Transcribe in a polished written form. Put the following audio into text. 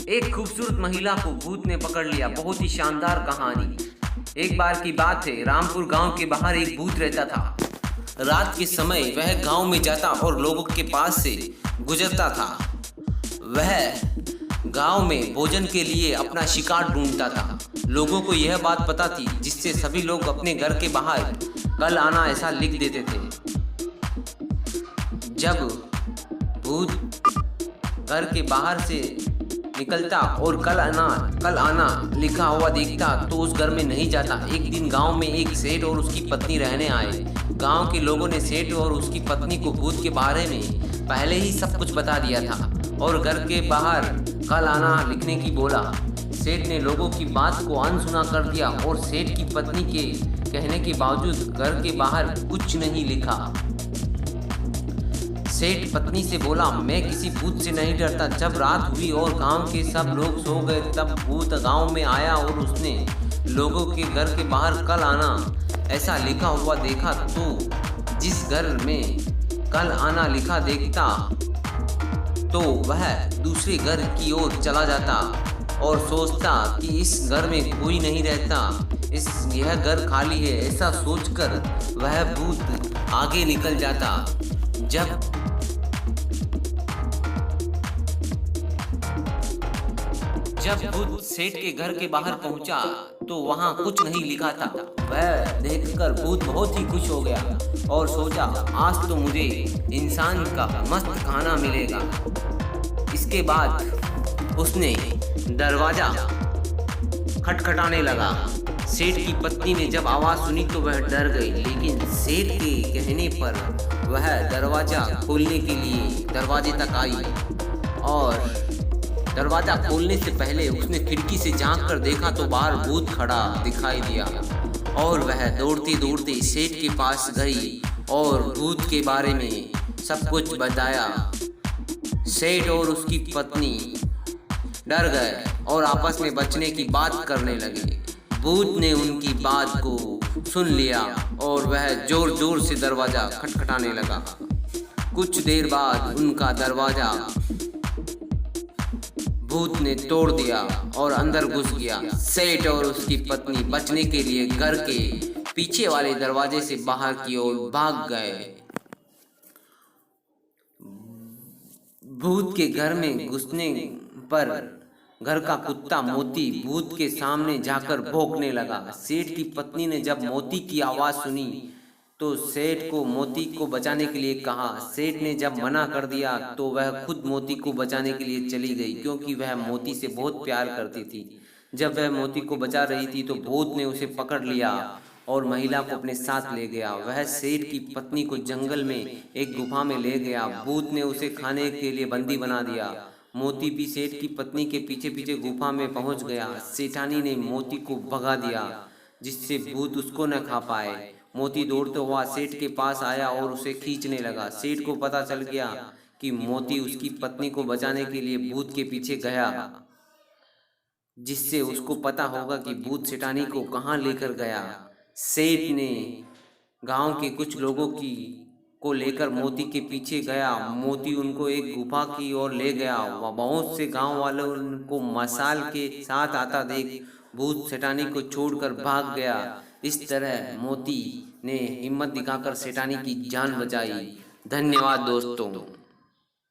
एक खूबसूरत महिला को भूत ने पकड़ लिया। बहुत ही शानदार कहानी। एक बार की बात है, रामपुर गांव के बाहर एक भूत रहता था। रात के समय वह गांव में जाता और लोगों के पास से गुजरता था। वह गांव में भोजन के लिए अपना शिकार ढूंढता था। लोगों को यह बात पता थी, जिससे सभी लोग अपने घर के बाहर कल आना ऐसा लिख देते थे। जब भूत घर के बाहर से निकलता और कल आना लिखा हुआ देखता तो उस घर में नहीं जाता। एक दिन गांव में एक सेठ और उसकी पत्नी रहने आए। गांव के लोगों ने सेठ और उसकी पत्नी को भूत के बारे में पहले ही सब कुछ बता दिया था और घर के बाहर कल आना लिखने की बोला। सेठ ने लोगों की बात को अनसुना कर दिया और सेठ की पत्नी के कहने के बावजूद घर के बाहर कुछ नहीं लिखा। सेठ पत्नी से बोला, मैं किसी भूत से नहीं डरता। जब रात हुई और गांव के सब लोग सो गए तब भूत गांव में आया और उसने लोगों के घर के बाहर कल आना ऐसा लिखा हुआ देखा। तो जिस घर में कल आना लिखा देखता तो वह दूसरे घर की ओर चला जाता और सोचता कि इस घर में कोई नहीं रहता, यह घर खाली है। ऐसा सोचकर वह भूत आगे निकल जाता। जब भूत सेठ के घर के बाहर पहुंचा तो वहां कुछ नहीं लिखा था। वह देखकर भूत बहुत ही खुश हो गया और सोचा, आज तो मुझे इंसान का मस्त खाना मिलेगा। इसके बाद उसने दरवाजा खटखटाने लगा। सेठ की पत्नी ने जब आवाज सुनी तो वह डर गई, लेकिन सेठ के कहने पर वह दरवाजा खोलने के लिए दरवाजे तक आई और दरवाजा खोलने से पहले उसने खिड़की से झांक कर देखा तो बाहर भूत खड़ा दिखाई दिया और वह दौड़ते दौड़ते सेठ के पास गई और भूत के बारे में सब कुछ बताया। सेठ और उसकी पत्नी डर गए और आपस में बचने की बात करने लगे। भूत ने उनकी बात को सुन लिया और वह जोर जोर से दरवाजा खटखटाने लगा। कुछ देर बाद उनका दरवाजा भूत ने तोड़ दिया और अंदर घुस गया। सेठ और उसकी पत्नी बचने के लिए घर के पीछे वाले दरवाजे से बाहर की ओर भाग गए। भूत के घर में घुसने पर घर का कुत्ता मोती भूत के सामने जाकर भौंकने लगा। सेठ की पत्नी ने जब मोती की आवाज सुनी तो सेठ को मोती को बचाने के लिए कहा। सेठ ने जब मना कर दिया तो वह खुद मोती को बचाने के लिए चली गई, क्योंकि वह मोती से बहुत प्यार करती थी। जब वह मोती को बचा रही थी तो भूत ने उसे पकड़ लिया और महिला को अपने साथ ले गया। वह सेठ की पत्नी को जंगल में एक गुफा में ले गया। भूत ने उसे खाने के लिए बंदी बना दिया। मोती भी सेठ की पत्नी के पीछे पीछे गुफा में पहुंच गया। सेठानी ने मोती को भगा दिया जिससे भूत उसको न खा पाए। मोती दौड़ता हुआ सेठ के पास आया और उसे खींचने लगा। सेठ को पता चल गया कि मोती उसकी पत्नी को बचाने के लिए भूत के पीछे गया, जिससे उसको पता होगा कि भूत सेठानी को कहाँ लेकर गया। सेठ ने गांव के कुछ लोगों को लेकर मोती के पीछे गया। मोती उनको एक गुफा की ओर ले गया। बहुत से गांव वालों उनको मसाल के साथ आता देख भूत सेठानी को छोड़कर भाग गया। इस तरह मोती ने हिम्मत दिखाकर सेठानी की जान बचाई। धन्यवाद दोस्तों।